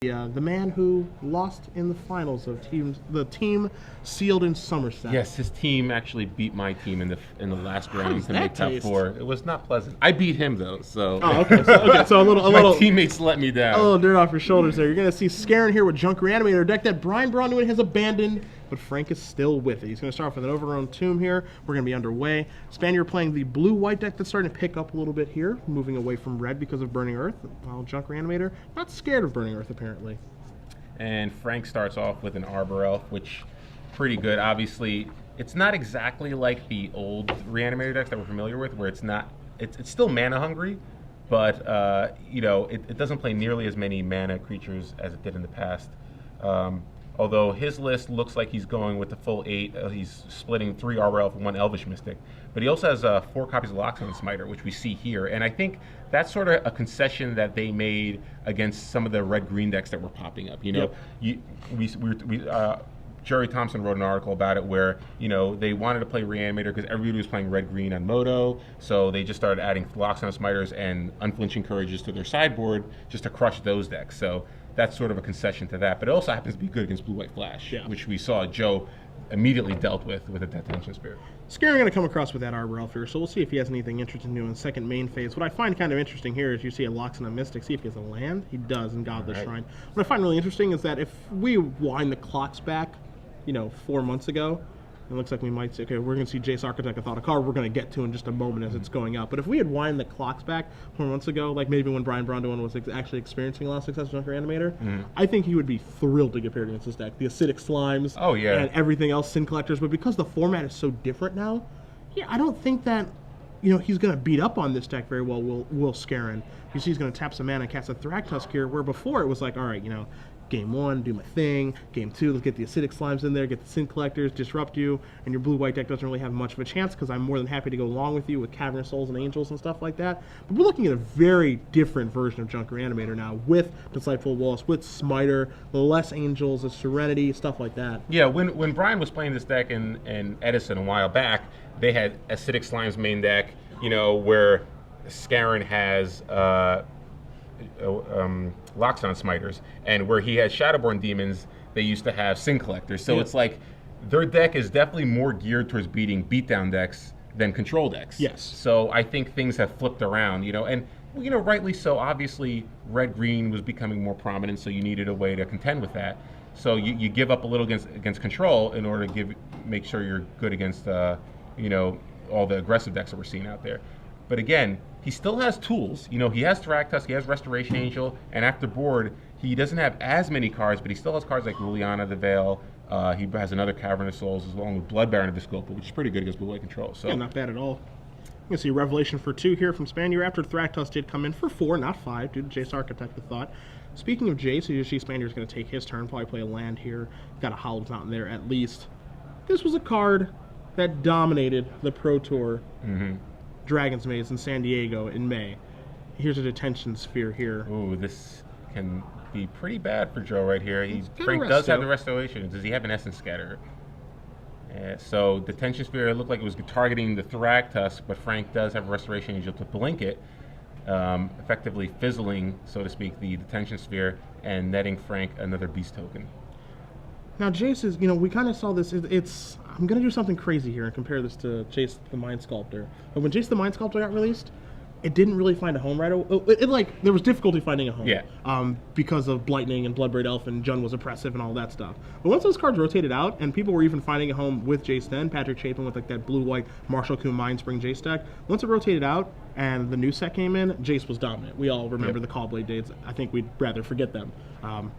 The man who lost in the finals of the team sealed in Somerset. Yes, his team actually beat my team in the last round to make top taste? 4. It was not pleasant. I beat him though, so. Oh, okay. So a little, my teammates let me down. A little dirt off your shoulders there. You're gonna see Skarren here with Junk Reanimator, a deck that Brian Braunduin has abandoned, but Frank is still with it. He's gonna start off with an Overgrown Tomb here. We're gonna be underway. Spanier playing the blue-white deck that's starting to pick up a little bit here, moving away from red because of Burning Earth. While Junk Reanimator not scared of Burning Earth apparently. And Frank starts off with an Arbor Elf, which pretty good. Obviously, it's not exactly like the old Reanimator decks that we're familiar with, where it's still mana hungry, but it doesn't play nearly as many mana creatures as it did in the past. Although his list looks like he's going with the full 8. He's splitting 3 Arbor Elf and 1 Elvish Mystic. But he also has 4 copies of Loxodon Smiter, which we see here. And I think that's sort of a concession that they made against some of the red-green decks that were popping up. Jerry Thompson wrote an article about it where, they wanted to play Reanimator because everybody was playing red-green on Moto, so they just started adding Loxodon Smiters and Unflinching Courages to their sideboard just to crush those decks. So that's sort of a concession to that. But it also happens to be good against Blue-White Flash, which we saw Joe immediately dealt with a Detention Spirit. Skarren going to come across with that Arbor Elf here, so we'll see if he has anything interesting to do in the second main phase. What I find kind of interesting here is you see a Loxodon Mystic, see if he has a land. He does in Godless Shrine. What I find really interesting is that if we wind the clocks back, 4 months ago, it looks like we might say, okay, we're going to see Jace Architect of Thought, a card we're going to get to in just a moment as it's going up. But if we had wind the clocks back 4 months ago, like maybe when Brian Braunduin was actually experiencing a lot of success with Junk Reanimator, I think he would be thrilled to get paired against this deck. The Acidic Slimes and everything else, Sin Collectors. But because the format is so different now, I don't think that he's going to beat up on this deck very well, Will Skarren. You see he's going to tap some mana and cast a Thragtusk here, where before it was like, all right, Game 1, do my thing. Game 2, let's get the Acidic Slimes in there, get the Sin Collectors, disrupt you, and your blue-white deck doesn't really have much of a chance because I'm more than happy to go along with you with Cavernous Souls and Angels and stuff like that. But we're looking at a very different version of Junk Reanimator now with Discipeful Wallace, with Smiter, less Angels, a Serenity, stuff like that. Yeah, when Brian was playing this deck in Edison a while back, they had Acidic Slimes main deck, where Skarren has Loxodon Smiters, and where he had Shadowborn Demons, they used to have Sin Collectors. So it's like their deck is definitely more geared towards beating beatdown decks than control decks. Yes. So I think things have flipped around, and rightly so. Obviously, red-green was becoming more prominent, so you needed a way to contend with that. So you give up a little against control in order to make sure you're good against all the aggressive decks that we're seeing out there. But again, he still has tools. He has Thragtusk, he has Restoration Angel, and after board, he doesn't have as many cards, but he still has cards like Liliana the Veil. He has another Cavernous Souls, along with Blood Baron of Viscopa, which is pretty good against blue-white control. So not bad at all. You can see Revelation for 2 here from Spanier after Thragtusk did come in for 4, not 5, due to Jace Architect of Thought. Speaking of Jace, you see Spanier's going to take his turn, probably play a land here. Got a Howled Mountain there at least. This was a card that dominated the Pro Tour Dragon's Maze in San Diego in May. Here's a Detention Sphere here. Ooh, this can be pretty bad for Joe right here. Frank does have the Restoration. Does he have an Essence Scatter? So Detention Sphere looked like it was targeting the Thragtusk, but Frank does have a Restoration Angel to blink it, effectively fizzling, so to speak, the Detention Sphere and netting Frank another Beast token. Now Jace is, we kind of saw this, I'm going to do something crazy here and compare this to Jace the Mind Sculptor. But when Jace the Mind Sculptor got released, it didn't really find a home right away. There was difficulty finding a home. Because of Blightning and Bloodbraid Elf and Jund was oppressive and all that stuff. But once those cards rotated out and people were even finding a home with Jace then, Patrick Chapin with that blue-white Marshall Kuhn Mindspring Jace deck, once it rotated out and the new set came in, Jace was dominant. We all remember the Callblade days. I think we'd rather forget them,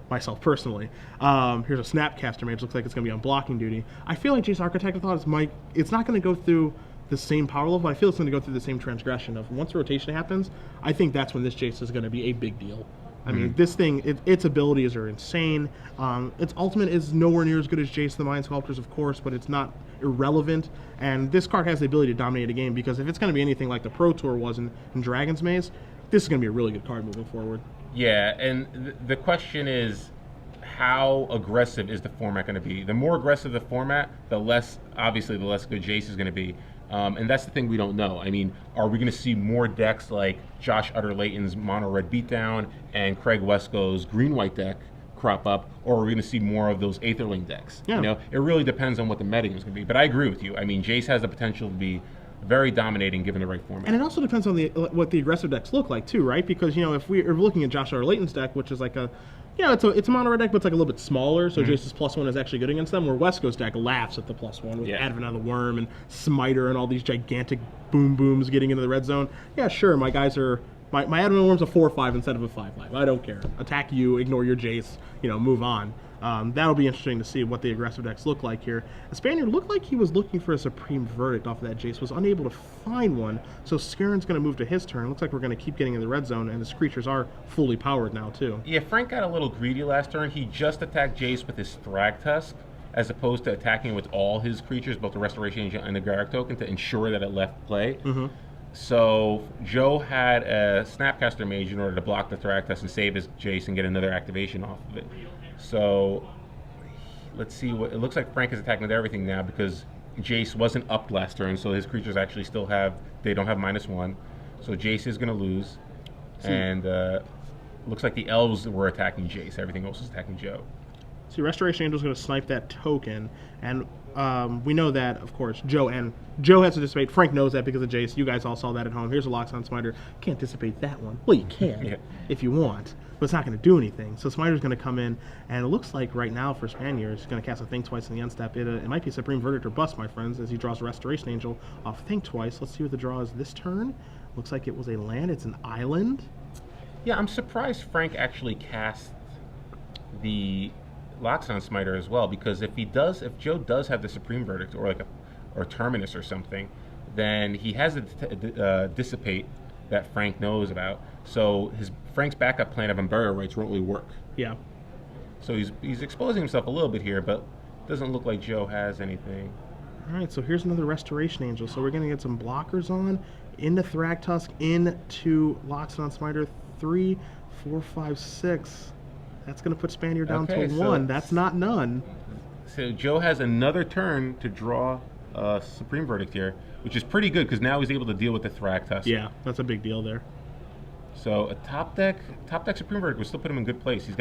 myself personally. Here's a Snapcaster Mage. Looks like it's going to be on blocking duty. I feel like Jace Architect of Thought it's not going to go through the same power level, but I feel it's going to go through the same transgression of once rotation happens, I think that's when this Jace is going to be a big deal. I mean, this thing, its abilities are insane. Its ultimate is nowhere near as good as Jace the Mind Sculptors, of course, but it's not irrelevant. And this card has the ability to dominate a game because if it's going to be anything like the Pro Tour was in Dragon's Maze, this is going to be a really good card moving forward. Yeah, and the question is, how aggressive is the format going to be? The more aggressive the format, the less good Jace is going to be. And that's the thing we don't know. I mean, are we going to see more decks like Josh Utter-Layton's Mono Red Beatdown and Craig Wesco's Green White deck crop up, or we're going to see more of those Aetherling decks. Yeah. You know, it really depends on what the meta game is going to be. But I agree with you. I mean, Jace has the potential to be very dominating given the right format. And it also depends on what the aggressive decks look like too, right? Because if we're looking at Josh Layton's deck, which is like it's a mono red deck, but it's like a little bit smaller, so Jace's +1 is actually good against them. Where Wesco's deck laughs at the +1 with Advent of the Worm and Smiter and all these gigantic booms getting into the red zone. Yeah, sure, my guys are. My Advent of the Worm's a 4/5 instead of a 5/5. I don't care. Attack you, ignore your Jace, move on. That'll be interesting to see what the aggressive decks look like here. The Spanier looked like he was looking for a Supreme Verdict off of that Jace, was unable to find one, so Skarren's going to move to his turn. Looks like we're going to keep getting in the red zone, and his creatures are fully powered now, too. Yeah, Frank got a little greedy last turn. He just attacked Jace with his Thragtusk, as opposed to attacking with all his creatures, both the Restoration Angel and the Garrick token, to ensure that it left play. So Joe had a Snapcaster Mage in order to block the Thragtusk and save his Jace and get another activation off of it. So let's see what it looks like. Frank is attacking with everything now because Jace wasn't up last turn, so his creatures actually don't have -1. So Jace is going to lose, and looks like the elves were attacking Jace. Everything else is attacking Joe. See, Restoration Angel's going to snipe that token, and we know that, of course, Joe has to dissipate. Frank knows that because of Jace. You guys all saw that at home. Here's a Loxodon Smiter. Can't dissipate that one. Well, you can if you want, but it's not going to do anything. So Smiter's going to come in, and it looks like right now for Spanier, he's going to cast a Think Twice in the end step. It might be Supreme Verdict or Bust, my friends, as he draws a Restoration Angel off Think Twice. Let's see what the draw is this turn. Looks like it was a land. It's an island. Yeah, I'm surprised Frank actually cast the Loxodon Smiter as well, because if Joe does have the Supreme Verdict or Terminus or something, then he has the Dissipate that Frank knows about. So Frank's backup plan of Unburial Rites won't really work. Yeah. So he's exposing himself a little bit here, but doesn't look like Joe has anything. All right, so here's another Restoration Angel. So we're going to get some blockers on into Thragtusk, into Loxodon Smiter. 3, 4, 5, 6. That's going to put Spanier down to 1. That's not none. So Joe has another turn to draw a Supreme Verdict here, which is pretty good because now he's able to deal with the Thragtusk. Yeah, that's a big deal there. So a top deck Supreme Verdict would still put him in good place. He's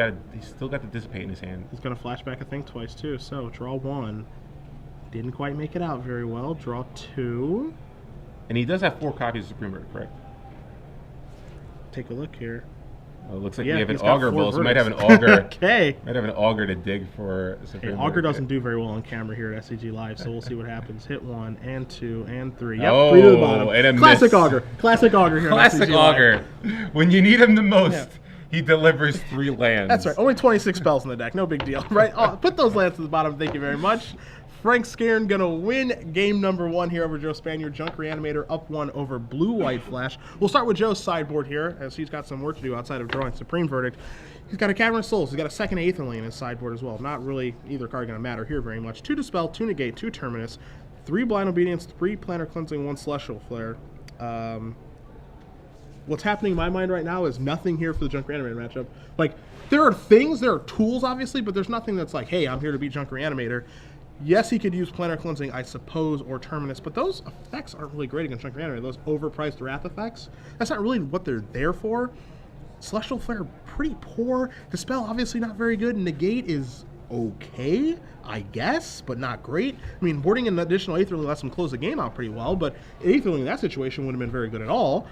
still got the Dissipate in his hand. He's going to flashback a Think Twice too. So draw 1. Didn't quite make it out very well. Draw 2. And he does have 4 copies of Supreme Verdict, correct? Take a look here. Well, it looks like we have an Augur Bowl, so we might have an Augur. Okay. Might have an Augur to dig for Supreme Augur Verdict. doesn't do very well on camera here at SCG Live, so we'll see what happens. Hit 1 and 2 and 3. Yep, 3 to the bottom. And a Classic miss. Augur. Classic Augur here. Classic Augur. When you need him the most, he delivers 3 lands. That's right. Only 26 spells in the deck. No big deal, right? Put those lands to the bottom. Thank you very much. Frank Skarren going to win game number 1 here over Joe Spanier. Junk Reanimator up 1 over Blue-White Flash. We'll start with Joe's sideboard here, as he's got some work to do outside of drawing Supreme Verdict. He's got a Cavernous Souls. He's got a second Aetherling in his sideboard as well. Not really either card going to matter here very much. 2 Dispel, 2 Negate, 2 Terminus, 3 Blind Obedience, 3 Planar Cleansing, 1 Celestial Flare. What's happening in my mind right now is nothing here for the Junk Reanimator matchup. Like, there are tools, obviously, but there's nothing that's like, hey, I'm here to beat Junk Reanimator. Yes, he could use Planar Cleansing, I suppose, or Terminus, but those effects aren't really great against Junk Reanimator. Those overpriced Wrath effects, that's not really what they're there for. Celestial Flare, pretty poor. Dispel, obviously not very good. Negate is okay, I guess, but not great. I mean, boarding an additional Aetherling lets him close the game out pretty well, but Aetherling in that situation wouldn't have been very good at all.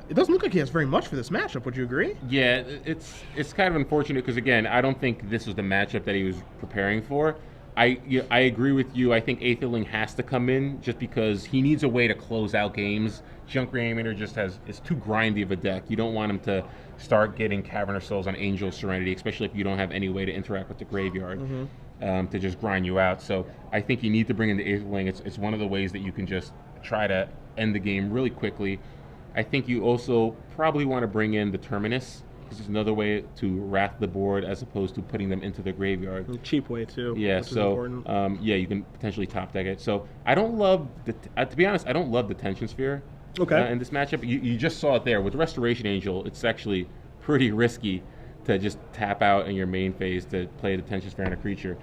It doesn't look like he has very much for this matchup. Would you agree? Yeah, it's kind of unfortunate because, again, I don't think this was the matchup that he was preparing for. I agree with you. I think Aetherling has to come in just because he needs a way to close out games. Junk Reanimator just is too grindy of a deck. You don't want him to start getting Cavernous Souls on Angel Serenity, especially if you don't have any way to interact with the graveyard to just grind you out. So I think you need to bring in the Aetherling. It's one of the ways that you can just try to end the game really quickly. I think you also probably want to bring in the Terminus. This is another way to wrath the board as opposed to putting them into the graveyard. A cheap way too. Yeah, so you can potentially top deck it. So I don't love to be honest, I don't love the Tension Sphere. Okay. In this matchup, you just saw it there with Restoration Angel. It's actually pretty risky to just tap out in your main phase to play the Tension Sphere on a creature.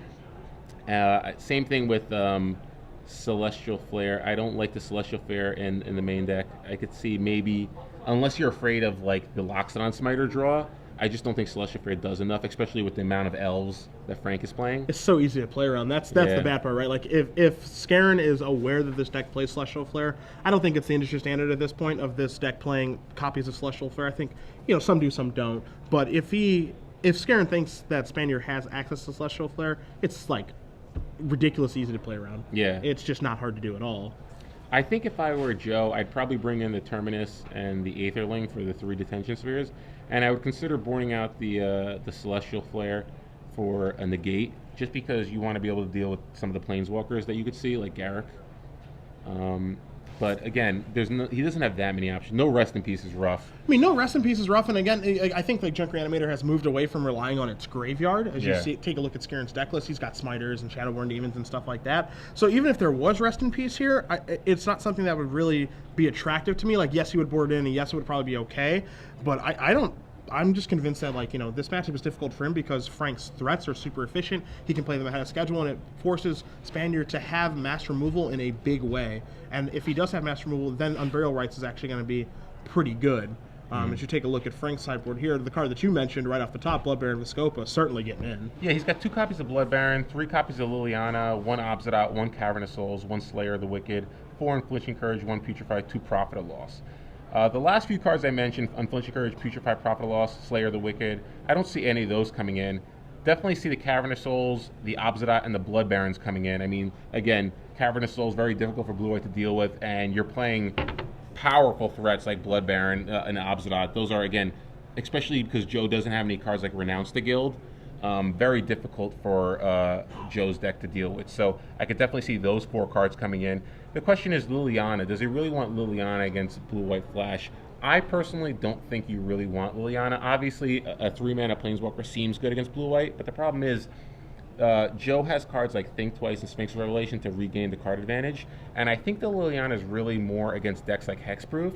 Same thing with Celestial Flare. I don't like the Celestial Flare in the main deck. I could see maybe, unless you're afraid of like the Loxodon Smiter draw, I just don't think Celestial Flare does enough, especially with the amount of elves that Frank is playing. It's so easy to play around. That's the bad part, right? Like if Skarren is aware that this deck plays Celestial Flare, I don't think it's the industry standard at this point of this deck playing copies of Celestial Flare. I think some do, some don't. But if Skarren thinks that Spanier has access to Celestial Flare, it's like ridiculous easy to play around. Yeah, it's just not hard to do at all. I think if I were Joe, I'd probably bring in the Terminus and the Aetherling for the 3 detention spheres, and I would consider boarding out the Celestial Flare for a negate, just because you want to be able to deal with some of the Planeswalkers that you could see, like Garruk. But again, he doesn't have that many options. No Rest in Peace is rough. I mean, no Rest in Peace is rough, and again, I think the Junk Reanimator has moved away from relying on its graveyard. As you take a look at Skarren's deck list, he's got Smiters and Shadowborn Demons and stuff like that. So even if there was Rest in Peace here, it's not something that would really be attractive to me. Like, yes, he would board it in, and yes, it would probably be okay, but I'm just convinced that, this matchup is difficult for him because Frank's threats are super efficient. He can play them ahead of schedule, and it forces Spanier to have mass removal in a big way. And if he does have mass removal, then Unburial Rites is actually going to be pretty good. As you take a look at Frank's sideboard here, the card that you mentioned right off the top, Blood Baron Viscopa, certainly getting in. Yeah, he's got 2 copies of Blood Baron, 3 copies of Liliana, 1 Obsidian, 1 Cavern of Souls, 1 Slayer of the Wicked, 4 Unflinching Courage, 1 Putrefy, 2 Prophet of Loss. The last few cards I mentioned, Unflinching Courage, Putrefy, Prophet of Loss, Slayer of the Wicked, I don't see any of those coming in. Definitely see the Cavern of Souls, the Obsidian, and the Blood Barons coming in. I mean, again, Cavern of Souls, very difficult for Blue-White to deal with, and you're playing powerful threats like Blood Baron and Obsidian. Those are, again, especially because Joe doesn't have any cards like Renounce the Guild, very difficult for Joe's deck to deal with. So I could definitely see those 4 cards coming in. The question is Liliana. Does he really want Liliana against Blue-White Flash? I personally don't think you really want Liliana. Obviously, a 3-mana Planeswalker seems good against Blue-White, but the problem is Joe has cards like Think Twice and Sphinx Revelation to regain the card advantage, and I think the Liliana is really more against decks like Hexproof.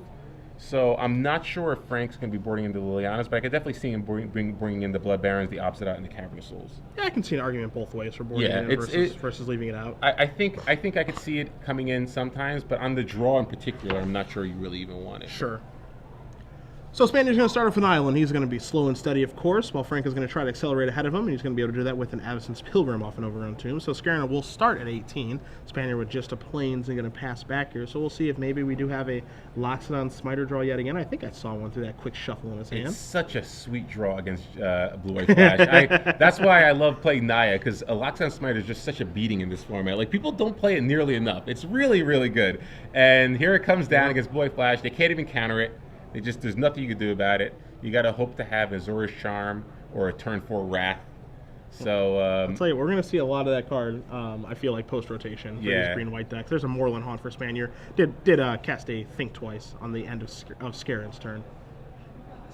So I'm not sure if Frank's going to be boarding into Lilianas, but I could definitely see him bringing in the Blood Barons, the Obsidian, and the Cavern of Souls. Yeah, I can see an argument both ways for boarding in versus leaving it out. I think I could see it coming in sometimes, but on the draw in particular, I'm not sure you really even want it. Sure. So Spanier's going to start off with an island. He's going to be slow and steady, of course, while Frank is going to try to accelerate ahead of him, and he's going to be able to do that with an Avacyn's Pilgrim off an Overgrown Tomb. So Skarren will start at 18. Spanier with just a Plains and going to pass back here. So we'll see if maybe we do have a Loxodon Smiter draw yet again. I think I saw one through that quick shuffle in his hand. It's such a sweet draw against Blue-White Flash. That's why I love playing Naya, because a Loxodon Smiter is just such a beating in this format. Like, people don't play it nearly enough. It's really, really good. And here it comes down against Blue-White Flash. They can't even counter it. There's nothing you can do about it. You got to hope to have Azorius Charm or a turn 4 Wrath. So I'll tell you, we're going to see a lot of that card. I feel like post rotation for these green-white decks. There's a Moorland Haunt for Spanier. Did cast a Think Twice on the end of Skarren's turn.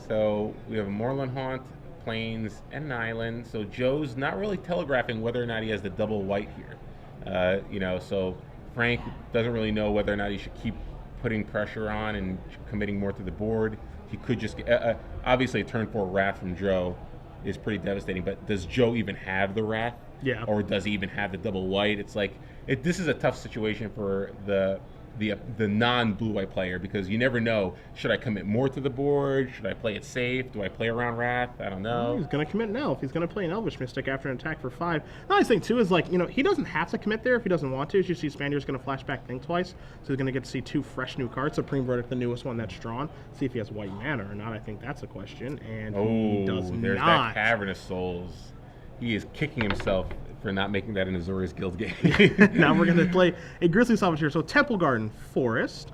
So we have a Moorland Haunt, Plains, and an island. So Joe's not really telegraphing whether or not he has the double white here. So Frank doesn't really know whether or not he should keep putting pressure on and committing more to the board. He could just get, obviously a turn 4 Wrath from Joe is pretty devastating, but does Joe even have the Wrath? Yeah. Or does he even have the double white? It's like, this is a tough situation for the non-blue-white player, because you never know, should I commit more to the board? Should I play it safe? Do I play around Wrath? I don't know. He's going to commit now if he's going to play an Elvish Mystic after an attack for 5. The nice thing, too, is, he doesn't have to commit there if he doesn't want to. As you see, Spanier's going to flashback Think Twice, so he's going to get to see 2 fresh new cards. Supreme Verdict, the newest one that's drawn. See if he has white mana or not. I think that's a question, and he does there's not. That Cavern of Souls. He is kicking himself for not making that an Azorius Guild game. Now we're going to play a Grizzly Salvage here. So Temple Garden Forest,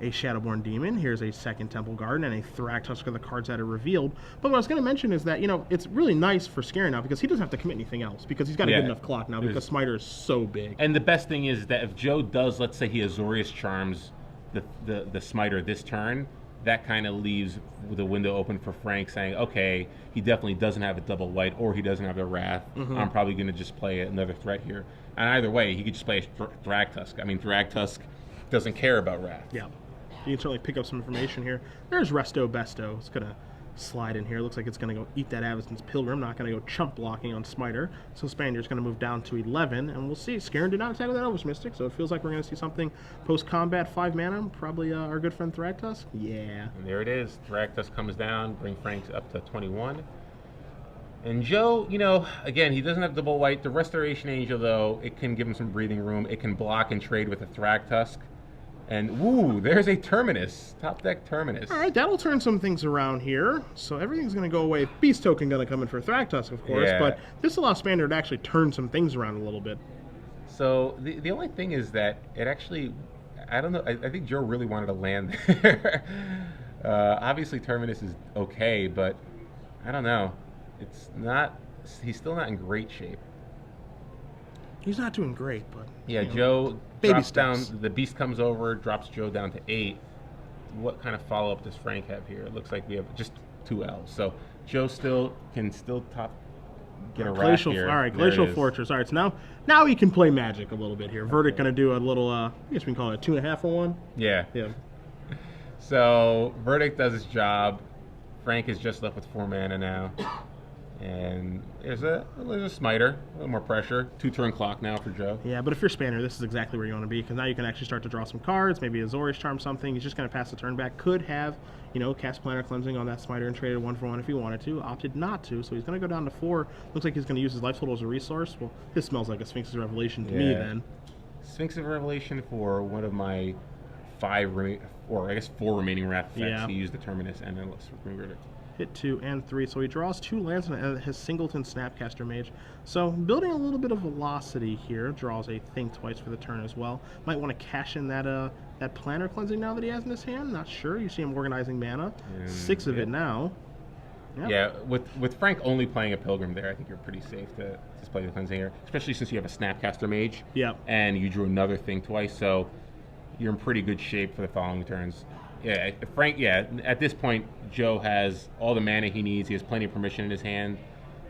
a Shadowborn Demon. Here's a second Temple Garden and a Thragtusk of the cards that are revealed. But what I was going to mention is that, it's really nice for Skarren now because he doesn't have to commit anything else because he's got a good enough clock now because Smiter is so big. And the best thing is that if Joe does, let's say he Azorius Charms the Smiter this turn, that kind of leaves the window open for Frank saying, okay, he definitely doesn't have a double white or he doesn't have the Wrath. I'm probably going to just play another threat here. And either way, he could just play a Thragtusk. I mean, Thragtusk doesn't care about Wrath. Yeah. You can certainly pick up some information here. There's Resto Besto. It's going to slide in here. Looks like it's going to go eat that Avacyn's Pilgrim, not going to go chump blocking on Smiter. So Spanier's going to move down to 11, and we'll see. Skarren did not attack with that Elvish Mystic, so it feels like we're going to see something post-combat 5 mana. Probably our good friend Thragtusk. Yeah. And there it is. Thragtusk comes down, bring Frank up to 21. And Joe, you know, again, he doesn't have double white. The Restoration Angel, though, it can give him some breathing room. It can block and trade with a Thragtusk. And, woo, there's a Terminus. Top deck Terminus. All right, that'll turn some things around here. So everything's going to go away. Beast Token going to come in for Thragtusk, of course. Yeah. But this allows Spanier to actually turn some things around a little bit. So the only thing is that it actually, I don't know, I think Joe really wanted to land there. Obviously, Terminus is okay, but I don't know. It's not, he's still not in great shape. He's not doing great, but... Yeah, you know, Joe baby drops steps. down, the Beast comes over, drops Joe down to 8. What kind of follow-up does Frank have here? It looks like we have just 2 L's. So Joe can still get a rat here. All right, There it Glacial is. Fortress. All right, so now he can play Magic a little bit here. Verdict going to do a little, I guess we can call it a 2.5 for 1. Yeah. Yeah. So Verdict does his job. Frank is just left with 4 mana now. And there's a Smiter, a little more pressure. 2-turn clock now for Joe. Yeah, but if you're Spanier, this is exactly where you want to be, because now you can actually start to draw some cards, maybe a Zori's Charm something. He's just going to pass the turn back. Could have, you know, cast Planar Cleansing on that Smiter and traded 1 for 1 if he wanted to. Opted not to, so he's going to go down to 4. Looks like he's going to use his life total as a resource. Well, this smells like a Sphinx's Revelation to me Yeah. then. Sphinx of Revelation for one of my 4 remaining wrath effects. Yeah. He used the Terminus and then let's remove it. Hit 2 and 3, so he draws 2 lands and his Singleton Snapcaster Mage. So building a little bit of velocity here. Draws a Think Twice for the turn as well. Might want to cash in that Planar Cleansing now that he has in his hand. Not sure. You see him organizing mana. 6 of it now. Yep. Yeah, with Frank only playing a Pilgrim there, I think you're pretty safe to just play the Cleansing here, especially since you have a Snapcaster Mage. Yep. And you drew another Think Twice, so you're in pretty good shape for the following turns. Yeah, Frank, yeah, at this point, Joe has all the mana he needs. He has plenty of permission in his hand,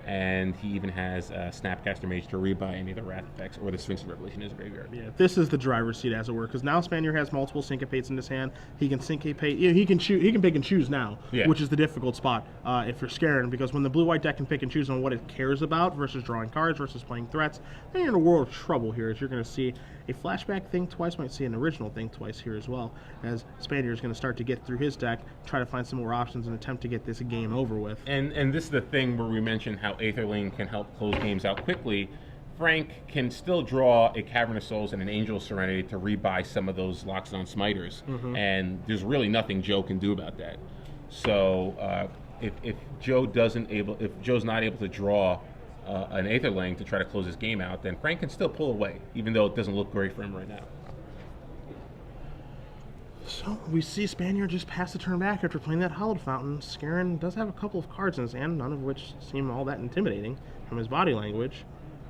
and he even has Snapcaster Mage to rebuy any of the Wrath effects or the Sphinx of Revelation in his graveyard. Yeah, this is the driver's seat, as it were, because now Spanier has multiple syncopates in his hand. He can syncopate. You know, he can pick and choose now, Yeah. which is the difficult spot if you're Skarren, because when the blue-white deck can pick and choose on what it cares about versus drawing cards versus playing threats, then you're in a world of trouble here, as you're going to see a flashback Think Twice, might see an original Think Twice here as well, as Spanier is going to start to get through his deck, try to find some more options and attempt to get this game over with. And this is the thing where we mentioned how Aetherling can help close games out quickly. Frank can still draw a Cavern of Souls and an Angel of Serenity to rebuy some of those Loxodon Smiters, and there's really nothing Joe can do about that. So if Joe's not able to draw an Aetherling to try to close his game out, then Frank can still pull away, even though it doesn't look great for him right now. So we see Spanier just pass the turn back after playing that Hallowed Fountain. Skarren does have a couple of cards in his hand, none of which seem all that intimidating from his body language.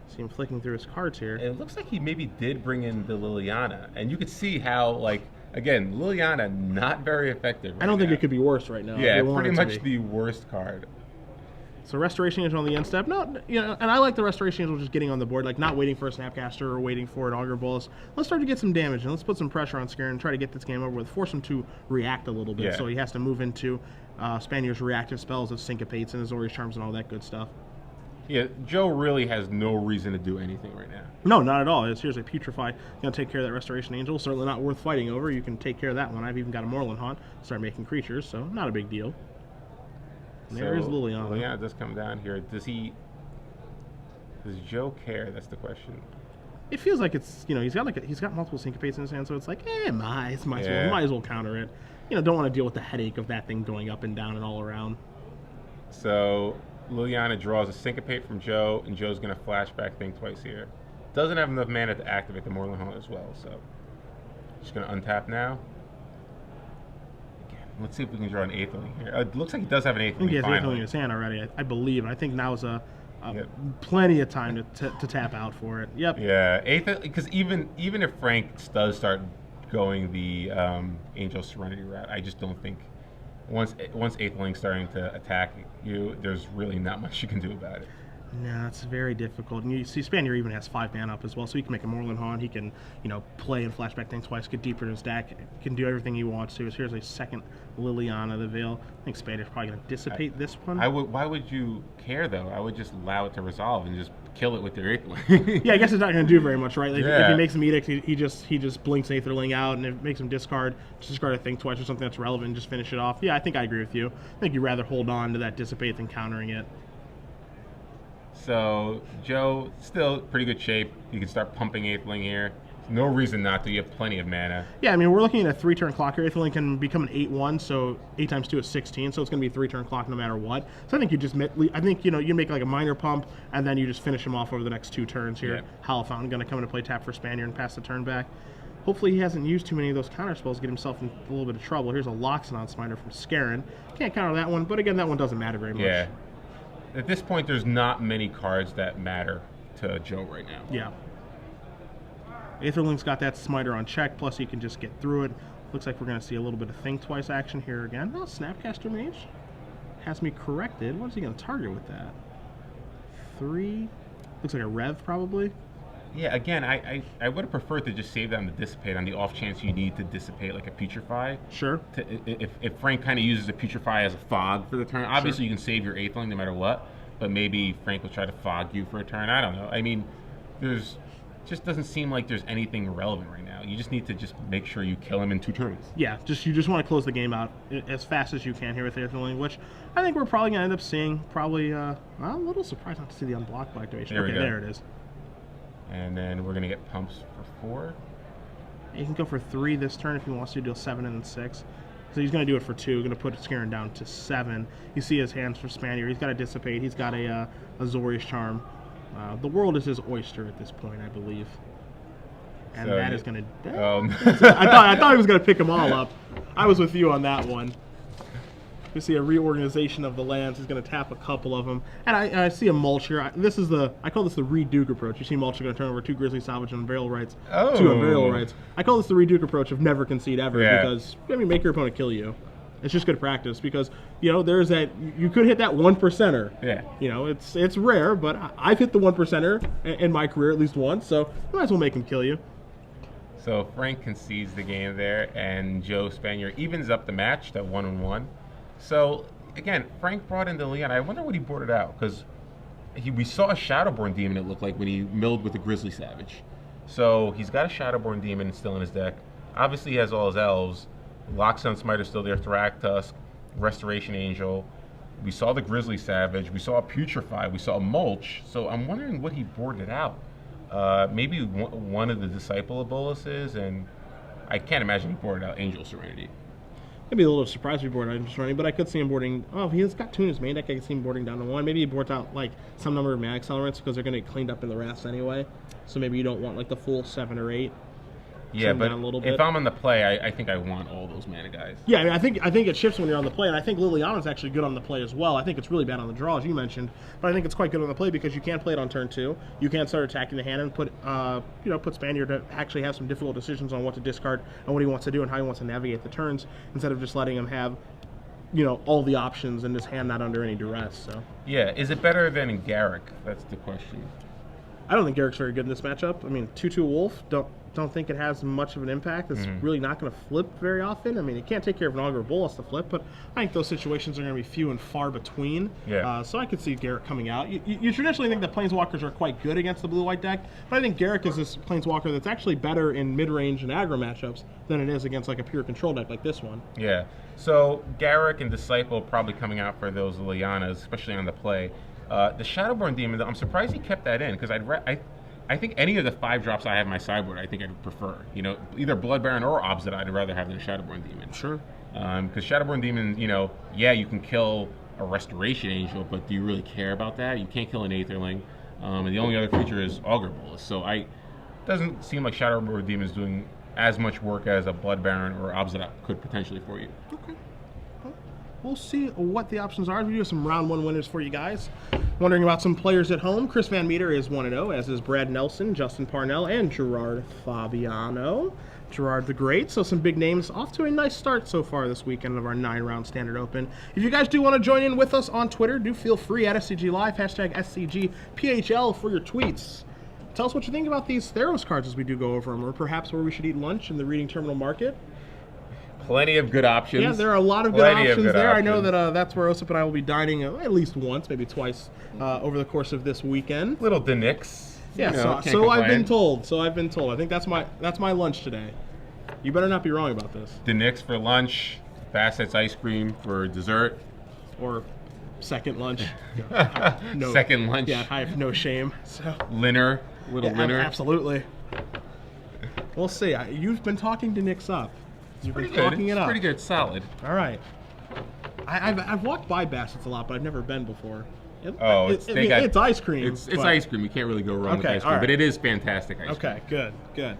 See him flicking through his cards here. And it looks like he maybe did bring in the Liliana, and you could see how, like, again, Liliana not very effective. I don't think it could be worse right now. Yeah, if you want pretty it to much be. the worst card. So Restoration Angel on the end step. No, you know, and I like the Restoration Angel just getting on the board, like not waiting for a Snapcaster or waiting for an Augur Bolus. Let's start to get some damage and let's put some pressure on Skarren and try to get this game over with. Force him to react a little bit, Yeah. so he has to move into Spanier's reactive spells of Syncopates and his Zori's Charms and all that good stuff. Yeah, Joe really has no reason to do anything right now. No, not at all. Here's a Putrefy. Gonna take care of that Restoration Angel. Certainly not worth fighting over. You can take care of that one. I've even got a Moreland Haunt. Start making creatures, so not a big deal. And there is Liliana. Liliana does come down here. Does Joe care? That's the question. It feels like it's, you know, he's got multiple syncopates in his hand, so it's like, might as well counter it. You know, don't want to deal with the headache of that thing going up and down and all around. So Liliana draws a syncopate from Joe, and Joe's going to flashback Think Twice here. Doesn't have enough mana to activate the Moreland Haunt as well, so just going to untap now. Again, let's see if we can draw an Aetherling here. It looks like he does have an Aetherling. I think he has finally. Aetherling in his hand already, I believe. I think now is Yep. plenty of time to tap out for it. Yep. Yeah, because even if Frank does start going the Angel Serenity route, I just don't think once Aetherling's starting to attack you, there's really not much you can do about it. No, it's very difficult. And you see, Spanier even has 5 mana up as well, so he can make a Moreland Haunt. He can, play and flashback things twice, get deeper in his deck, can do everything he wants to. So here's a second Liliana the Veil. I think Spanier's probably going to dissipate this one. Why would you care though? I would just allow it to resolve and just kill it with your Aetherling. Yeah, I guess it's not going to do very much, right? Like, if he makes an Edict, he just blinks Aetherling out, and it makes him discard a thing twice or something that's relevant, and just finish it off. Yeah, I think I agree with you. I think you'd rather hold on to that dissipate than countering it. So Joe, still pretty good shape. You can start pumping Aetherling here. No reason not to. You have plenty of mana. Yeah, I mean, we're looking at a 3-turn clock here. Aetherling can become an 8/1, so 8 times 2 is 16, so it's going to be a 3-turn clock no matter what. So I think you make like a minor pump, and then you just finish him off over the next 2 turns here. Yep. Howl Fountain going to come into play, tap for Spanier, and pass the turn back. Hopefully he hasn't used too many of those counter spells to get himself in a little bit of trouble. Here's a Loxodon Smiter from Skarren. Can't counter that one, but again, that one doesn't matter very much. Yeah. At this point, there's not many cards that matter to Joe right now. Yeah. Aetherling's got that Smiter on check, plus he can just get through it. Looks like we're going to see a little bit of Think Twice action here again. Oh, Snapcaster Mage has me corrected. What is he going to target with that? 3? Looks like a Rev, probably. Yeah, again, I would have preferred to just save that on the Dissipate on the off chance you need to dissipate like a Putrefy. Sure. If Frank kind of uses a Putrefy as a fog for the turn, obviously you can save your Aetherling no matter what, but maybe Frank will try to fog you for a turn. I don't know. I mean, just doesn't seem like there's anything relevant right now. You just need to just make sure you kill him in 2 turns. Yeah, you just want to close the game out as fast as you can here with Aetherling, which I think we're probably going to end up seeing. Probably, I'm a little surprised not to see the unblockable activation. There we go. There it is. And then we're going to get pumps for 4. He can go for 3 this turn if he wants to do a 7 and then 6. So he's going to do it for 2. Going to put Skarren down to 7. You see his hands for Spanier. He's got to dissipate. He's got a Azorius Charm. The world is his oyster at this point, I believe. And so that is going to... I thought he was going to pick them all up. I was with you on that one. You see a reorganization of the lands. He's going to tap a couple of them. And I see a Mulch here. I call this the Reduke approach. You see Mulch going to turn over 2 Grizzly Salvage and Unburial Rights. 2 Unburial Rights. I call this the Reduke approach of never concede ever because, make your opponent kill you. It's just good practice because, there's that, you could hit that 1%er. Yeah. It's rare, but I've hit the 1%er in my career at least once, so you might as well make him kill you. So Frank concedes the game there, and Joe Spanier evens up the match to 1-1. So, again, Frank brought in the Leon. I wonder what he boarded out, because we saw a Shadowborn Demon, it looked like, when he milled with the Grizzly Savage. So he's got a Shadowborn Demon still in his deck. Obviously, he has all his elves. Loxodon Smiter still there, Thragtusk, Restoration Angel. We saw the Grizzly Savage. We saw a Putrefy. We saw a Mulch. So I'm wondering what he boarded out. Maybe one of the Disciple of Bolus's, and I can't imagine he boarded out Angel Serenity. I'd be a little surprised if he boarded out Angel Serenity, but I could see him boarding... Oh, if he's got 2 in his main deck, I could see him boarding down to 1. Maybe he boards out, some number of mana accelerants because they're going to get cleaned up in the Wraths anyway. So maybe you don't want, the full 7 or 8. Yeah, but if I'm on the play, I think I want all those mana guys. Yeah, I think it shifts when you're on the play, and I think Liliana's actually good on the play as well. I think it's really bad on the draw, as you mentioned, but I think it's quite good on the play because you can't play it on turn 2. You can't start attacking the hand and put Spanier to actually have some difficult decisions on what to discard and what he wants to do and how he wants to navigate the turns instead of just letting him have all the options and his hand not under any duress. So yeah, is it better than Garrick? That's the question. I don't think Garrick's very good in this matchup. I mean, 2/2 Wolf, don't think it has much of an impact. It's really not going to flip very often. I mean, it can't take care of an Augur Bolas to flip, but I think those situations are going to be few and far between. Yeah. So I could see Garrick coming out. You traditionally think that Planeswalkers are quite good against the blue-white deck, but I think Garrick is this Planeswalker that's actually better in mid-range and aggro matchups than it is against a pure control deck like this one. Yeah. So Garrick and Disciple probably coming out for those Lilianas, especially on the play. The Shadowborn Demon, I'm surprised he kept that in because I think any of the 5 drops I have in my sideboard, I think I'd prefer. Either Blood Baron or Obzidite, I'd rather have than a Shadowborn Demon. Sure. Because Shadowborn Demon, you can kill a Restoration Angel, but do you really care about that? You can't kill an Aetherling. And the only other creature is Augur Bolas. So it doesn't seem like Shadowborn Demon is doing as much work as a Blood Baron or Obzidite could potentially for you. Okay. we'll see what the options are. We do have some round 1 winners for you guys. Wondering about some players at home. Chris Van Meter is 1-0, as is Brad Nelson, Justin Parnell, and Gerard Fabiano. Gerard the Great. So some big names off to a nice start so far this weekend of our 9-round Standard Open. If you guys do want to join in with us on Twitter, do feel free at SCG Live, hashtag SCGPHL for your tweets. Tell us what you think about these Theros cards as we do go over them, or perhaps where we should eat lunch in the Reading Terminal Market. Plenty of good options. Yeah, there are a lot of good options there. I know that that's where Osip and I will be dining at least once, maybe twice, over the course of this weekend. Little Denix. Yeah, so I've been told. I think that's my lunch today. You better not be wrong about this. Denix for lunch, Bassett's ice cream for dessert. Or second lunch. Second lunch. Yeah, I have no shame. So. Linner, Linner. Absolutely. We'll see. You've been talking Denix up. You've been talking it up. Pretty good, solid. All right. I've walked by Bassett's a lot, but I've never been before. It's ice cream. It's ice cream. You can't really go wrong with ice cream, but it is fantastic ice cream. Okay, good.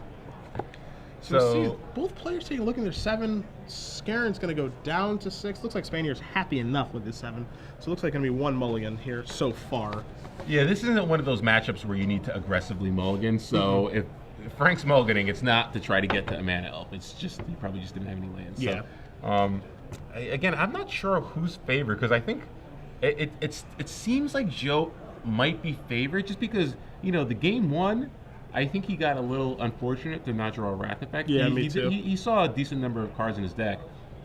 So both players taking a look in their 7. Skarren's going to go down to 6. Looks like Spanier's happy enough with his 7. So it looks like going to be 1 mulligan here so far. Yeah, this isn't one of those matchups where you need to aggressively mulligan. So if Frank's mulliganing, it's not to try to get to a mana elf. It's just he probably just didn't have any lands. Yeah. So, again, I'm not sure who's favored because I think it seems like Joe might be favored just because the game 1. I think he got a little unfortunate to not draw a Wrath Effect. Yeah, me too. He saw a decent number of cards in his deck.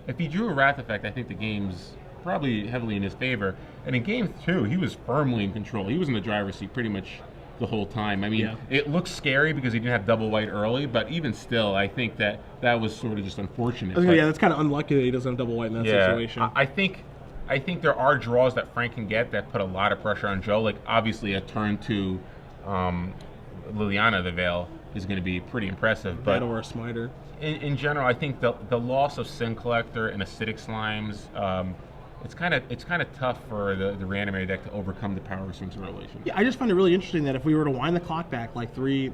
If he drew a Wrath Effect, I think the game's probably heavily in his favor. And in game 2, he was firmly in control. He was in the driver's seat pretty much the whole time. I mean, It looks scary because he didn't have double white early, but even still, I think that was sort of just unfortunate. Yeah, that's kind of unlucky that he doesn't have double white in that situation. I think there are draws that Frank can get that put a lot of pressure on Joe. Like, obviously, a turn to Liliana the Veil is going to be pretty impressive. But or a Smiter. In general, I think the loss of Sin Collector and Acidic Slimes, it's kind of tough for the Reanimator deck to overcome the power of Swing Relation. Yeah, I just find it really interesting that if we were to wind the clock back like 2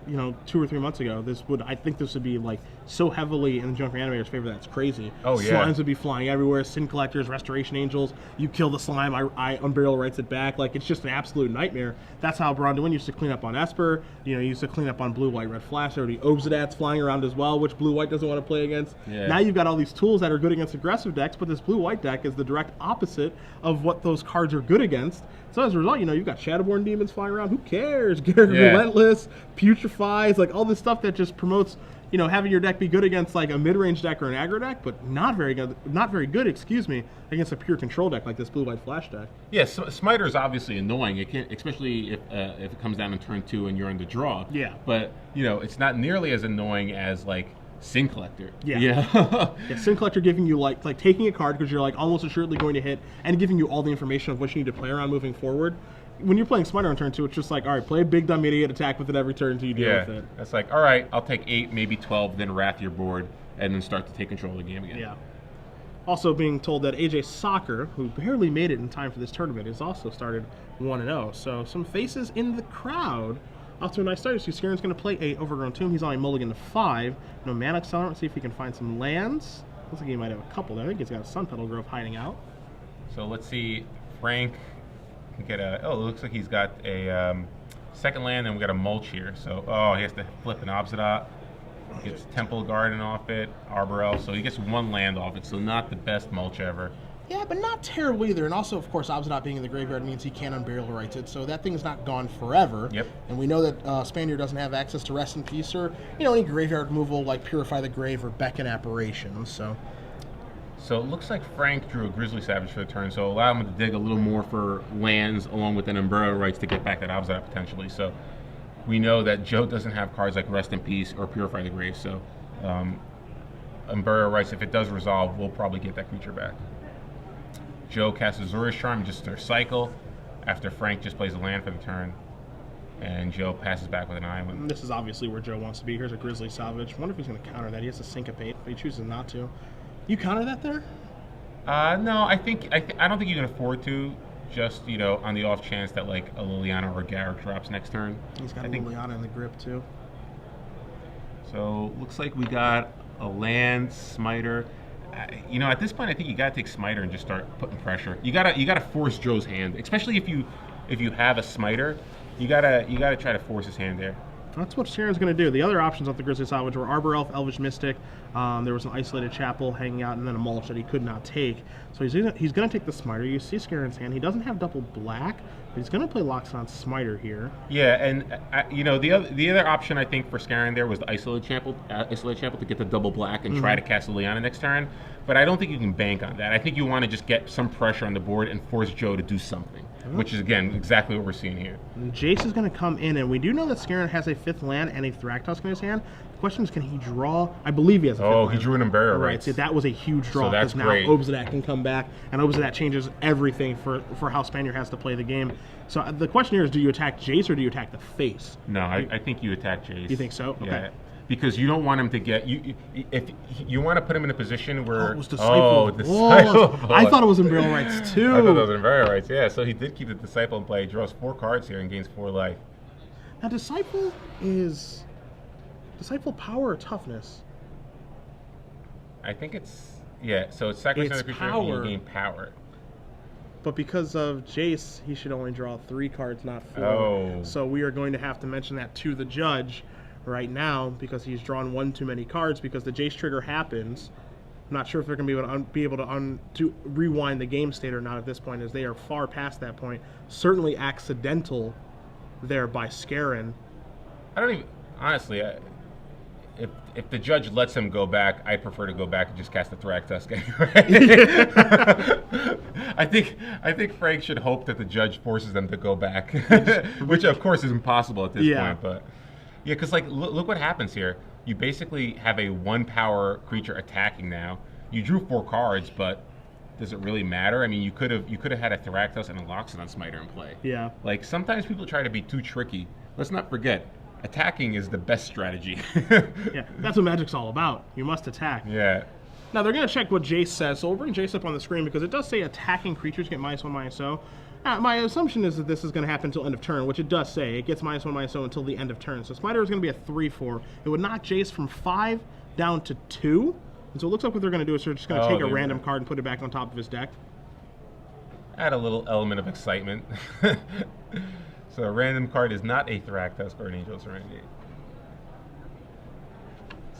or 3 months ago, I think this would be like so heavily in the Junk Reanimator's favor that's crazy. Oh yeah. Slimes would be flying everywhere. Sin Collectors, Restoration Angels. You kill the slime, I Unburial Rights it back. Like it's just an absolute nightmare. That's how Bronduin used to clean up on Esper. He used to clean up on Blue White Red Flash. There would be Obzidats flying around as well, which Blue White doesn't want to play against. Yeah. Now you've got all these tools that are good against aggressive decks, but this Blue White deck is the direct opposite of what those cards are good against. So as a result, you've got Shadowborn Demons flying around. Who cares? Relentless, Putrefies, like all this stuff that just promotes, having your deck be good against like a mid-range deck or an aggro deck, but not very good, against a pure control deck like this Blue-White Flash deck. Yeah, Smiter is obviously annoying. It can, especially if it comes down in turn 2 and you're on the draw. Yeah. But it's not nearly as annoying as like Sin Collector. Yeah. Sin Collector giving you like taking a card because you're like almost assuredly going to hit and giving you all the information of what you need to play around moving forward. When you're playing Smiter on turn 2, it's just like, all right, play a big dumb idiot, attack with it every turn until you deal with it. It's like, all right, I'll take 8, maybe 12, then wrath your board, and then start to take control of the game again. Yeah. Also being told that AJ Soccer, who barely made it in time for this tournament, has also started 1-0. So some faces in the crowd. Off to a nice start. So Skarren's going to play a Overgrown Tomb. He's on a mulligan to 5. No mana accelerant. Let's see if he can find some lands. Looks like he might have a couple there. I think he's got a Sun Petal Grove hiding out. So let's see. Frank can get a... Oh, it looks like he's got a second land, and we got a mulch here. So, he has to flip an Obsidat. Gets Temple Garden off it, Arbor Elf. So he gets 1 land off it. So not the best mulch ever. Yeah, but not terrible either. And also, of course, Obsidat being in the graveyard means he can't Unburial Rights it, so that thing's not gone forever. Yep. And we know that Spanier doesn't have access to Rest in Peace or, any graveyard removal like Purify the Grave or Beckon Apparitions, so... So it looks like Frank drew a Grizzly Savage for the turn, so allow him to dig a little more for lands along with an Unburial Rights to get back that Obsidat potentially. So we know that Joe doesn't have cards like Rest in Peace or Purify the Grave, so Unburial Rights, if it does resolve, we'll probably get that creature back. Joe casts Azorius Charm, just their cycle, after Frank just plays a land for the turn, and Joe passes back with an island. This is obviously where Joe wants to be. Here's a Grizzly Salvage. I wonder if he's going to counter that. He has to Syncopate, but he chooses not to. You counter that there? No, I don't think you can afford to, just, on the off chance that, like, a Liliana or a Garrett drops next turn. He's got a Liliana in the grip, too. So, looks like we got a land, Smiter. you know, at this point, I think you got to take Smiter and just start putting pressure. You gotta force Joe's hand, especially if you have a Smiter. You gotta try to force his hand there. That's what Skarren's going to do. The other options off the Grizzly Salvage were Arbor Elf, Elvish Mystic. There was an Isolated Chapel hanging out, and then a Mulch that he could not take. So he's going to take the Smiter. You see Skarren's hand. He doesn't have double black, but he's going to play Loxodon Smiter here. Yeah, and you know, the other option I think for Skarren there was the Isolated Chapel to get the double black and try to cast Liliana next turn. But I don't think you can bank on that. I think you want to just get some pressure on the board and force Joe to do something, which is, again, exactly what we're seeing here. And Jace is going to come in, and we do know that Skarren has a 5th land and a Thragtusk in his hand. The question is, can he draw? I believe he has a 5th land. He drew an Unburial Right, Rites. so that was a huge draw, So that's now great. Obsidian can come back, and Obsidian changes everything for how Spanier has to play the game. So the question here is, do you attack Jace or do you attack the face? No, I think you attack Jace. You think so? Okay. Yeah. Because you don't want him to get if you want to put him in a position where it was Disciple. I thought it was Unburial Rites too. I thought it was Unburial Rites. Yeah, so he did keep the Disciple in play. He draws 4 cards here and gains 4 life. Now Disciple power or toughness? I think it's so it's sacrifice another creature and you gain power. But because of Jace, he should only draw 3 cards, not 4. Oh. So we are going to have to mention that to the judge right now because he's drawn 1 too many cards because the Jace trigger happens. I'm not sure if they're going to be able to rewind the game state or not at this point, as they are far past that point. Certainly accidental there by Skarren. I don't even honestly. If the judge lets him go back, I prefer to go back and just cast the Thragtusk anyway. I think Frank should hope that the judge forces them to go back, which of course is impossible at this point. But yeah, because like look what happens here. You basically have a 1-power creature attacking now. You drew 4 cards, but does it really matter? I mean, you could have had a Thragtusk and a Loxodon Smiter in play. Yeah. Like sometimes people try to be too tricky. Let's not forget, attacking is the best strategy. Yeah, that's what Magic's all about. You must attack. Yeah. Now they're going to check what Jace says, so we'll bring Jace up on the screen because it does say attacking creatures get -1, -0. My assumption is that this is going to happen until end of turn, which it does say. It gets -1, -0 until the end of turn. So Smiter is going to be a 3/4. It would knock Jace from 5 down to 2. And so it looks like what they're going to do is they're just going to take a random card and put it back on top of his deck. Add a little element of excitement. So a random card is not a Thragtusk or an Angel Serenity.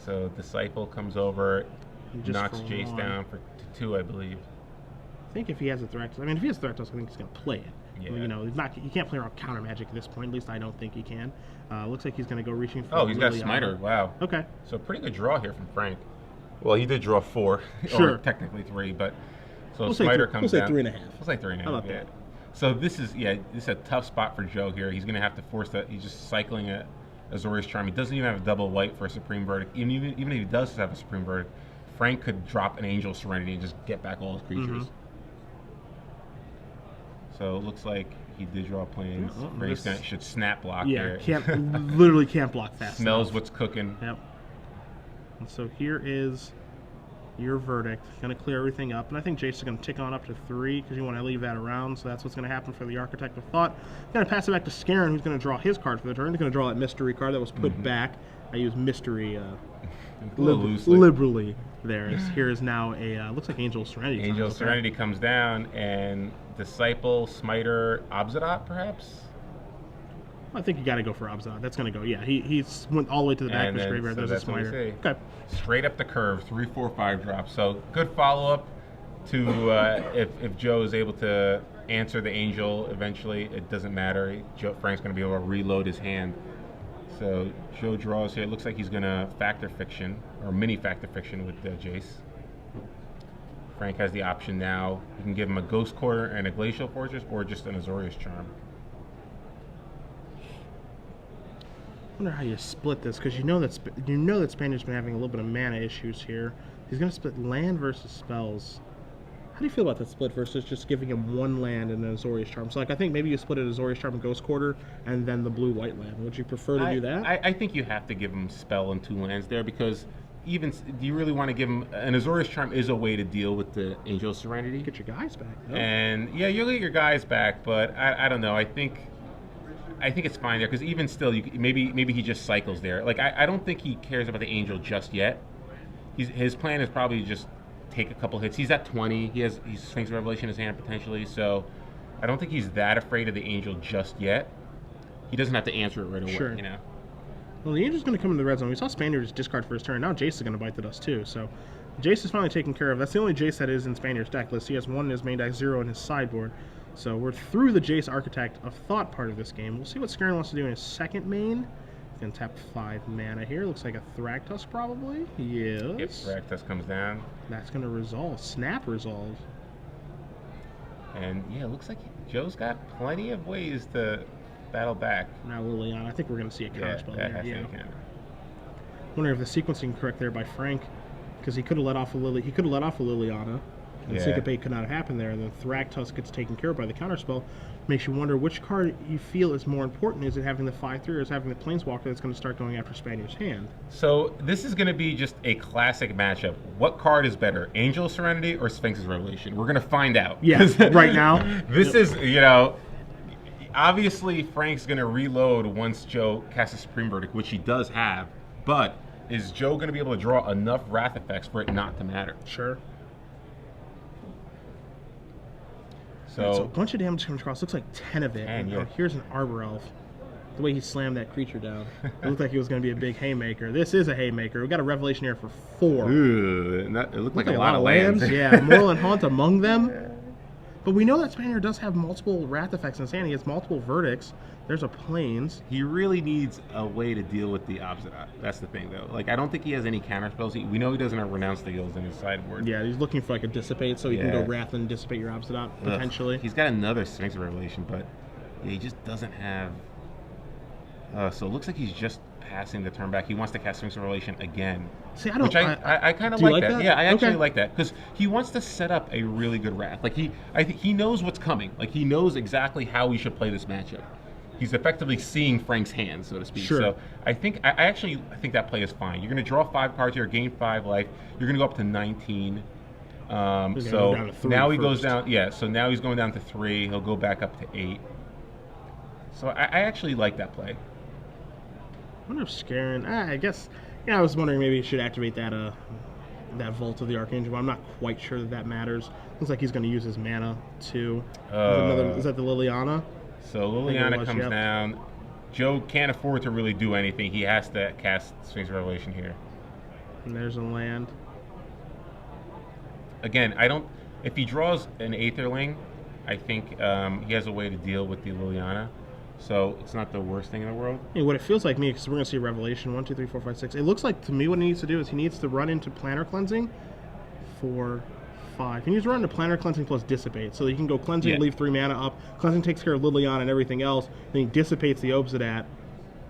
So Disciple comes over, knocks Jace down for 2, I believe. I think if he has a Thragtusk, I mean, if he has a Thragtusk, I think he's going to play it. Yeah. You know, he can't play around counter magic at this point. At least I don't think he can. Looks like he's going to go reaching for. Oh, he's got Smiter. Wow. Okay. So pretty good draw here from Frank. Well, he did draw 4. Sure. Or technically 3, but so we'll Smiter comes down. We'll say 3.5. We'll say 3.5. How about yeah. that? So this is a tough spot for Joe here. He's going to have to force that. He's just cycling a Azorius Charm. He doesn't even have a double white for a Supreme Verdict. Even if he does have a Supreme Verdict, Frank could drop an Angel Serenity and just get back all his creatures. So it looks like he did draw planes. Frank's should snap block here. Literally can't block fast. Smells what's cooking. Yep. And so here is your verdict. Going to clear everything up. And I think Jace is going to tick on up to 3 because you want to leave that around. So that's what's going to happen for the Architect of Thought. Going to pass it back to Skarren, who's going to draw his card for the turn. He's going to draw that mystery card that was put back. I use mystery liberally there. Here is now a, looks like Angel Serenity. Angel Serenity comes down, and Disciple, Smiter, Obsidian, perhaps? I think you got to go for Obsidian. That's going to go. Yeah, he went all the way to the back of his graveyard. So There's a Smiter. Okay. Straight up the curve, 3, 4, 5 drops. So good follow-up to if Joe is able to answer the Angel eventually. It doesn't matter. Frank's going to be able to reload his hand. So Joe draws here. It looks like he's going to Factor Fiction, or mini Factor Fiction with Jace. Frank has the option now. You can give him a Ghost Quarter and a Glacial Fortress, or just an Azorius Charm. I wonder how you split this, because you know that Spanier's been having a little bit of mana issues here. He's going to split land versus spells. How do you feel about that split versus just giving him 1 land and an Azorius Charm? So, like, I think maybe you split it Azorius Charm and Ghost Quarter, and then the blue-white land. Would you prefer to do that? I think you have to give him spell and 2 lands there, because do you really want to give him an Azorius Charm is a way to deal with the Angel Serenity. Get your guys back. No? And yeah, you'll get your guys back, but I don't know. I think it's fine there, because even still, maybe he just cycles there. Like I don't think he cares about the Angel just yet. His plan is probably just take a couple hits. He's at 20. He's Sphinx Revelation in his hand potentially, so I don't think he's that afraid of the Angel just yet. He doesn't have to answer it right away, Sure. you know. Well, the Angel's going to come in the red zone. We saw Spanier just discard for his turn. Now Jace is going to bite the dust too. So Jace is finally taken care of. That's the only Jace that is in Spanier's deck list. He has 1 in his main deck, 0 in his sideboard. So we're through the Jace Architect of Thought part of this game. We'll see what Skarren wants to do in his second main. He's going to tap 5 mana here. Looks like a Thragtusk probably. Yes. If Thragtusk comes down. That's going to resolve. Snap resolve. And yeah, it looks like Joe's got plenty of ways to battle back. Now Liliana. I think we're going to see a counter spell that here. has to Yeah. be counter. Wonder if the sequencing correct there by Frank, because he could have let off a Liliana, and Syncopate could not have happened there, and then Thragtusk gets taken care of by the counterspell. Makes you wonder which card you feel is more important. Is it having the 5/3 or is it having the Planeswalker that's going to start going after Spanier's hand? So this is going to be just a classic matchup. What card is better, Angel Serenity or Sphinx's Revelation? We're going to find out. Yeah, right now. This is, you know, obviously Frank's going to reload once Joe casts a Supreme Verdict, which he does have, but is Joe going to be able to draw enough Wrath effects for it not to matter? Sure. So a bunch of damage comes across. Looks like 10 of it. 10, yeah. Oh, here's an Arbor Elf. The way he slammed that creature down. It looked like he was going to be a big haymaker. This is a haymaker. We got a Revelation here for 4. it looked like a lot of lands. Yeah, Moorland Haunt among them. But we know that Spanier does have multiple Wrath effects in his hand. He has multiple Verdicts. There's a Plains. He really needs a way to deal with the Obsidian. That's the thing, though. Like, I don't think he has any counter spells. We know he doesn't have Renounce the Hills in his sideboard. Yeah, he's looking for like a Dissipate, so he can go Wrath and Dissipate your Obsidian, potentially. He's got another Sphinx Revelation, but yeah, he just doesn't have... so it looks like he's just passing the turn back. He wants to cast Sphinx Revelation again. See, I don't... Which I kind of like that. Yeah, I actually like that. Because he wants to set up a really good Wrath. Like, I think he knows what's coming. Like, he knows exactly how he should play this matchup. He's effectively seeing Frank's hand, so to speak. Sure. So I actually think that play is fine. You're going to draw 5 cards here, gain 5 life. You're going to go up to 19. So now he goes down. Yeah. So now he's going down to 3. He'll go back up to 8. So I actually like that play. I wonder if Skarren... I guess... Yeah, I was wondering maybe he should activate that Vault of the Archangel, but I'm not quite sure that matters. Looks like he's going to use his mana, too. Is that the Liliana? So Liliana comes down. Joe can't afford to really do anything. He has to cast Sphinx Revelation here. And there's a land. Again, if he draws an Aetherling, I think he has a way to deal with the Liliana. So it's not the worst thing in the world. Yeah, what it feels like me, because we're going to see Revelation 1, 2, 3, 4, 5, 6. It looks like to me what he needs to do is he needs to run into Planner Cleansing 4, 5. He needs to run into Planner Cleansing plus Dissipate. So he can go Cleansing, leave 3 mana up. Cleansing takes care of Liliana and everything else. Then he dissipates the Obsidat.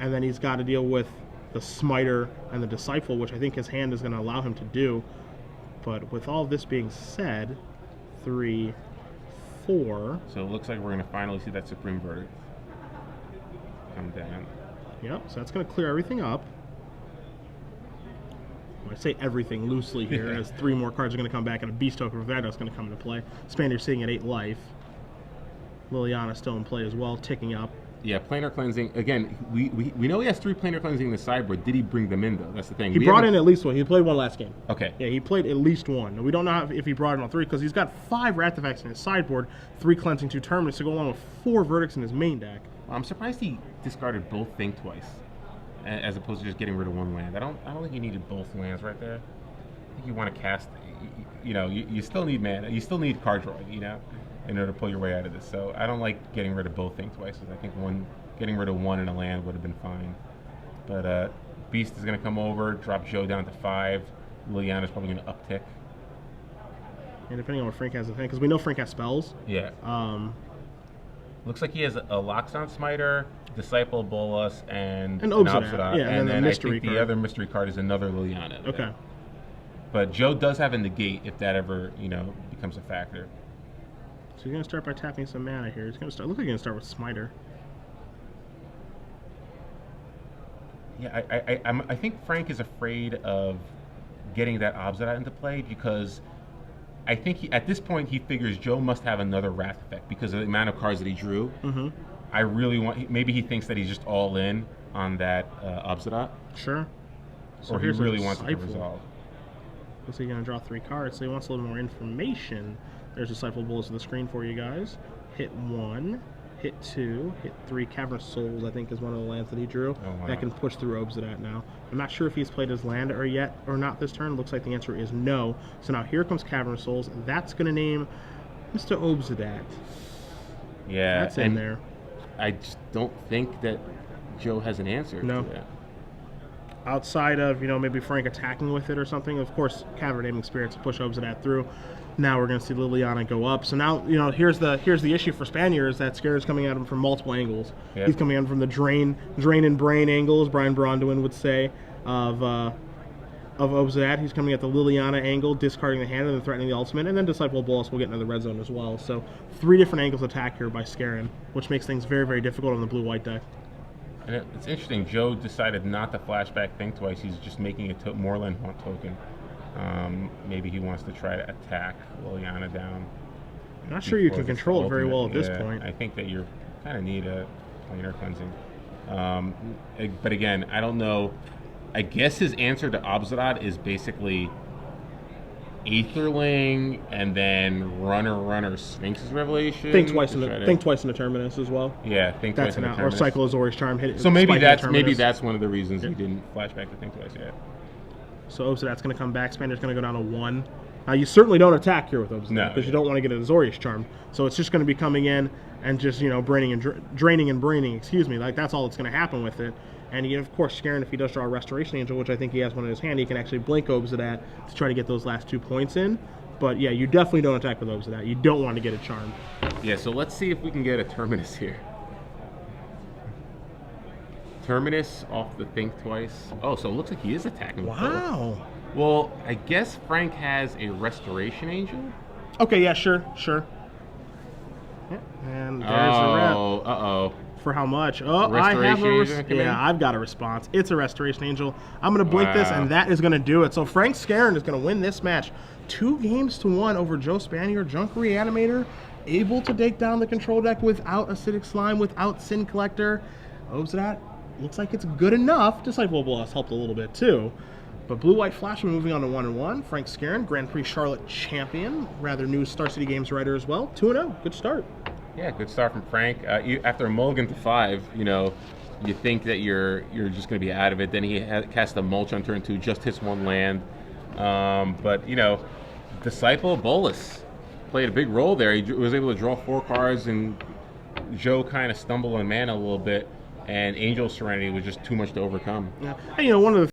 And then he's got to deal with the Smiter and the Disciple, which I think his hand is going to allow him to do. But with all this being said, 3, 4. So it looks like we're going to finally see that Supreme Verdict come down. Yep, so that's going to clear everything up. I say everything loosely here, as 3 more cards are going to come back, and a Beast Token of that is going to come into play. Spanier sitting at 8 life. Liliana still in play as well, ticking up. Yeah, Planar Cleansing. Again, we know he has 3 Planar Cleansing in the sideboard. Did he bring them in, though? That's the thing. He brought in at least 1. He played 1 last game. Okay. Yeah, he played at least 1. We don't know if he brought in all 3, because he's got 5 Wrath effects in his sideboard, 3 Cleansing, 2 Terminus, to go along with 4 Verdicts in his main deck. I'm surprised he discarded both Think twice, as opposed to just getting rid of 1 land. I don't think you needed both lands right there. I think you want to cast. You still need mana. You still need card drawing. In order to pull your way out of this. So I don't like getting rid of both Think twice. I think getting rid of 1 in a land would have been fine. But Beast is going to come over, drop Joe down to 5. Liliana's probably going to uptick. And depending on what Frank has in hand, because we know Frank has spells. Yeah. Looks like he has a Loxodon Smiter, Disciple Bolas, and an Obsidian. Yeah, and then I think card. the other mystery card is another Liliana. Okay. But Joe does have a negate if that ever, becomes a factor. So he's going to start by tapping some mana here. He's going to start. Look like he's going to start with Smiter. Yeah, I think Frank is afraid of getting that Obsidian into play because I think at this point he figures Joe must have another Wrath effect because of the amount of cards that he drew. Mm-hmm. I really want. Maybe he thinks that he's just all in on that Obsidian. Sure. So or he really wants it to resolve. Looks like you're going to draw 3 cards, so he wants a little more information. There's Disciple Bullets on the screen for you guys. Hit 1, hit 2, hit 3. Cavernous Souls, I think, is one of the lands that he drew. Oh, wow. That can push through Obsidian now. I'm not sure if he's played his land or not this turn. Looks like the answer is no. So now here comes Cavernous Souls. That's going to name Mr. Obsidian. Yeah, That's in there. I just don't think that Joe has an answer to that. Outside of, maybe Frank attacking with it or something, of course, Cavern Naming Spirits push Obsidian through. Now we're going to see Liliana go up. So now, here's the issue for Spanier is that Skarren's coming at him from multiple angles. Yep. He's coming at him from the drain and brain angle, as Brian Bronduin would say, of Obsidian. He's coming at the Liliana angle, discarding the hand and then threatening the ultimate, and then Disciple Bolas will get into the red zone as well. So 3 different angles of attack here by Skarren, which makes things very, very difficult on the blue-white deck. And it's interesting, Joe decided not to flashback Think Twice. He's just making a Moorland Haunt token. Maybe he wants to try to attack Liliana down. I'm not sure you can control it very well at this point. I think that you kind of need a planar cleansing. But again, I don't know. I guess his answer to Obsidian is basically Aetherling and then Runner Sphinx's Revelation. Think twice in the Terminus as well. Yeah, think twice in the Terminus. Or Cycle Azorius Charm. So maybe that's one of the reasons he didn't flashback to Think Twice. Yeah. So Obsidian's going to come back. Spanier's going to go down to 1. Now you certainly don't attack here with Obsidian because you don't want to get an Azorius Charm. So it's just going to be coming in and just draining and braining. Excuse me. Like that's all that's going to happen with it. And of course, Skarren, if he does draw a Restoration Angel, which I think he has one in his hand, he can actually blink Obsidian to try to get those last 2 points in. But yeah, you definitely don't attack with Obsidian. You don't want to get a Charm. Yeah, so let's see if we can get a Terminus here. Terminus off the Think Twice. Oh, so it looks like he is attacking. Wow. Well, I guess Frank has a Restoration Angel. Okay, yeah, sure. Yeah, and there's a rep. Uh-oh. For how much? Oh, I've got a response. It's a Restoration Angel. I'm going to blink this, and that is going to do it. So Frank Skarren is going to win this match 2-1 over Joe Spanier, Junk Reanimator, able to take down the control deck without Acidic Slime, without Sin Collector. Obsidian looks like it's good enough. Disciple Bolas helped a little bit too. But Blue-White Flash moving on to 1-1. Frank Skarren, Grand Prix Charlotte champion, rather new Star City Games writer as well. 2-0. Good start. Yeah, good start from Frank. After a mulligan to 5, you think that you're just going to be out of it. Then he cast a mulch on turn 2, just hits 1 land. But Disciple Bolas played a big role there. He was able to draw 4 cards, and Joe kind of stumbled on mana a little bit, and Angel Serenity was just too much to overcome. Yeah, and one of the